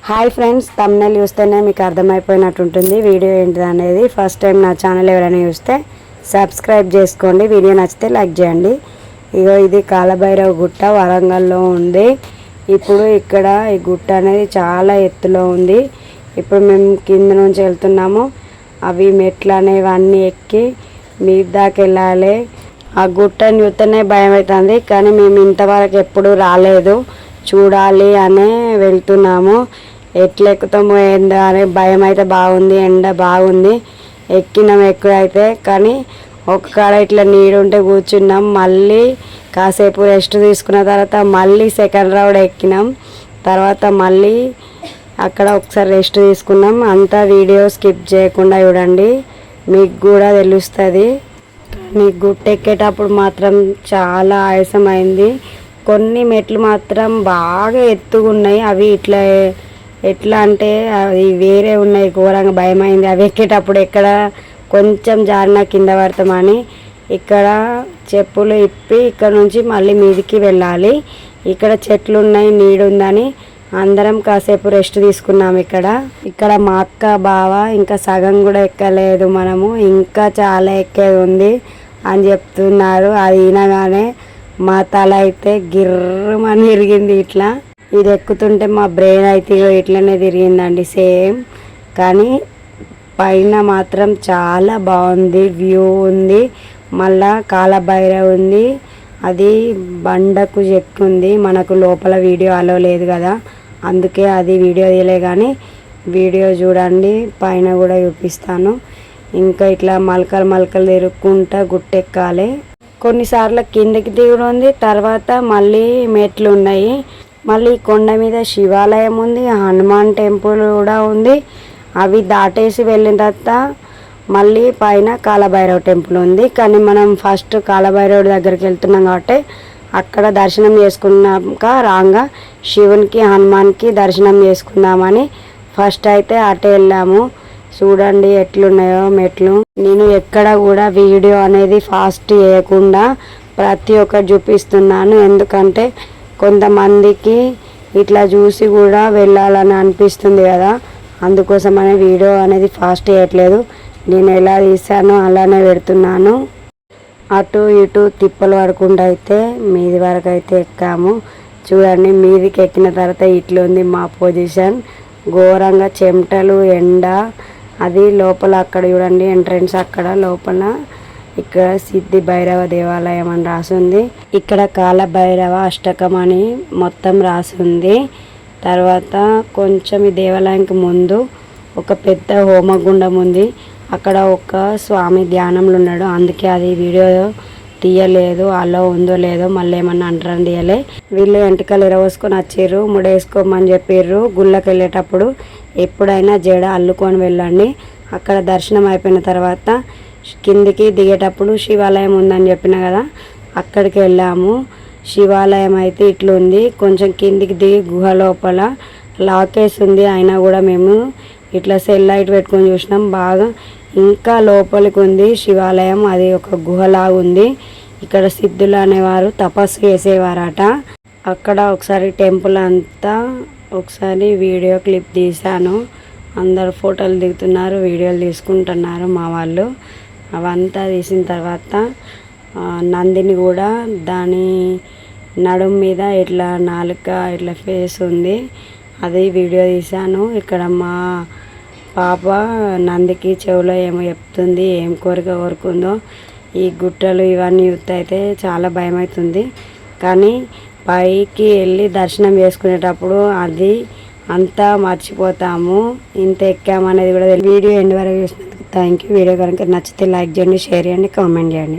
Hi friends, thumbnail చూస్తేనే మీకు అర్థమైపోయినట్టుంటుంది video ఏంటిది అనేది. ఫస్ట్ టైం నా ఛానల్ ఎవరైనా చూస్తే సబ్స్క్రైబ్ చేసుకోండి, వీడియో నచ్చితే లైక్ చేయండి. ఇగో ఇది కాలభైరవ గుట్ట వరంగల్లో ఉంది. ఇప్పుడు ఇక్కడ ఈ గుట్ట అనేది చాలా ఎత్తులో ఉంది. ఇప్పుడు మేము కింద నుంచి వెళ్తున్నాము. అవి మెట్లు అనేవి అన్నీ ఎక్కి మీద దాకా వెళ్ళాలి. ఆ గుట్టని చూస్తేనే భయం అవుతుంది, కానీ మేము ఇంతవరకు ఎప్పుడు రాలేదు, చూడాలి అనే వెళ్తున్నాము. ఎట్లా ఎక్కుతామో ఏందో అనే భయం అయితే బాగుంది, ఎండ బాగుంది. ఎక్కినాం ఎక్కువైతే, కానీ ఒక కాడ ఇట్లా నీడు ఉంటే కూర్చున్నాం. మళ్ళీ కాసేపు రెస్ట్ తీసుకున్న తర్వాత మళ్ళీ సెకండ్ రౌండ్ ఎక్కినాం. తర్వాత మళ్ళీ అక్కడ ఒకసారి రెస్ట్ తీసుకున్నాం. అంతా వీడియో స్కిప్ చేయకుండా చూడండి, మీకు కూడా తెలుస్తుంది. కానీ గుట్ట ఎక్కేటప్పుడు మాత్రం చాలా ఆయాసమైంది. కొన్ని మెట్లు మాత్రం బాగా ఎత్తుగా ఉన్నాయి. అవి ఎట్లా అంటే అవి వేరే ఉన్నాయి, ఘోరంగా భయమైంది. అవి ఎక్కేటప్పుడు ఎక్కడ కొంచెం జారిన కింద పడతామని ఇక్కడ చెప్పులు ఇప్పి ఇక్కడ నుంచి మళ్ళీ మీదికి వెళ్ళాలి. ఇక్కడ చెట్లు ఉన్నాయి, నీడుందని అందరం కాసేపు రెస్ట్ తీసుకున్నాం. ఇక్కడ మా అక్క బావ ఇంకా సగం కూడా ఎక్కలేదు, మనము ఇంకా చాలా ఎక్కేది ఉంది అని చెప్తున్నారు. అది వినగానే మా తల అయితే గిర్రమని తిరిగింది. ఇట్లా ఇది ఎక్కుతుంటే మా బ్రెయిన్ అయితే ఇట్లనే తిరిగిందండి సేమ్. కానీ పైన మాత్రం చాలా బాగుంది, వ్యూ ఉంది. మళ్ళా కాలభైరవ ఉంది, అది బండకు చెక్కుంది. మనకు లోపల వీడియో అలో లేదు కదా, అందుకే అది వీడియో తీయలే. కానీ వీడియో చూడండి, పైన కూడా చూపిస్తాను. ఇంకా ఇట్లా మలకలు తిరుక్కుంటా గుట్టెక్కాలి. కొన్నిసార్లు కిందకి దిగుడు ఉంది, తర్వాత మళ్ళీ మెట్లు ఉన్నాయి. మళ్ళీ కొండ మీద శివాలయం ఉంది, హనుమాన్ టెంపుల్ కూడా ఉంది. అవి దాటేసి వెళ్ళిన తర్వాత మళ్ళీ పైన కాలభైరవ టెంపుల్ ఉంది. కానీ మనం ఫస్ట్ కాలభైరవుడి దగ్గరికి వెళ్తున్నాం కాబట్టి అక్కడ దర్శనం చేసుకున్నాక రాగా శివునికి హనుమాన్కి దర్శనం చేసుకుందామని ఫస్ట్ అయితే అటే వెళ్ళాము. చూడండి ఎట్లున్నాయో మెట్లు. నేను ఎక్కడ కూడా వీడియో అనేది ఫాస్ట్ చేయకుండా ప్రతి ఒక్కటి చూపిస్తున్నాను, ఎందుకంటే కొంతమందికి ఇట్లా చూసి కూడా వెళ్ళాలని అనిపిస్తుంది కదా, అందుకోసమనే వీడియో అనేది ఫాస్ట్ చేయట్లేదు. నేను ఎలా తీసానో అలానే పెడుతున్నాను. అటు ఇటు తిప్పలు పడకుండా అయితే మీది వరకు అయితే ఎక్కాము. చూడండి, మీదికి ఎక్కిన తర్వాత ఇట్లుంది మా పొజిషన్. ఘోరంగా చెమటలు, ఎండ. అది లోపల అక్కడ చూడండి ఎంట్రన్స్, అక్కడ లోపల ఇక్కడ సిద్ధి భైరవ దేవాలయం అని రాసింది. ఇక్కడ కాలభైరవ అష్టకం అని మొత్తం రాసింది. తర్వాత కొంచెం ఈ దేవాలయానికి ముందు ఒక పెద్ద హోమగుండం ఉంది. అక్కడ ఒక స్వామి ధ్యానంలో ఉన్నాడు, అందుకే అది వీడియో తీయలేదు. అలా ఉందో లేదో మళ్ళీ ఏమన్నా అంటారని తీయలే. వీళ్ళు వెంటకలు ఇరవోసుకొని వచ్చారు, ముడేసుకోమని చెప్పారు. గుళ్ళకి వెళ్ళేటప్పుడు ఎప్పుడైనా జడ అల్లుకొని వెళ్ళండి. అక్కడ దర్శనం అయిపోయిన తర్వాత కిందికి దిగేటప్పుడు శివాలయం ఉందని చెప్పిన కదా, అక్కడికి వెళ్ళాము. శివాలయం అయితే ఇట్లుంది. కొంచెం కిందికి దిగి గుహ లోపల లాకేస్ ఉంది, అయినా కూడా మేము ఇట్లా సెల్ లైట్ పెట్టుకొని చూసినాం. బాగా ఇంకా లోపలికి ఉంది శివాలయం, అది ఒక గుహలాగా ఉంది. ఇక్కడ సిద్ధులు అనేవారు తపస్సు చేసేవారట. అక్కడ ఒకసారి టెంపుల్ అంతా ఒకసారి వీడియో క్లిప్ తీశాను. అందరు ఫోటోలు దిగుతున్నారు, వీడియోలు తీసుకుంటున్నారు మా వాళ్ళు. అవంతా తీసిన తర్వాత నందిని కూడా దాని నడుము మీద ఇట్లా నాలుక ఇట్లా ఫేస్ ఉంది, అది వీడియో తీశాను. ఇక్కడ మా పాప నందికి చెవిలో ఏమో చెప్తుంది, ఏం కోరిక కోరుకుందో. ఈ గుట్టలు ఇవన్నీ అయితే చాలా భయం అవుతుంది, కానీ పైకి వెళ్ళి దర్శనం చేసుకునేటప్పుడు అది అంతా మర్చిపోతాము. ఇంత ఎక్కామనేది కూడా వీడియో ఎండ్ వరకు చూసినందుకు థ్యాంక్ యూ. వీడియో కనుక నచ్చితే లైక్ చేయండి, షేర్ చేయండి, కామెంట్ చేయండి.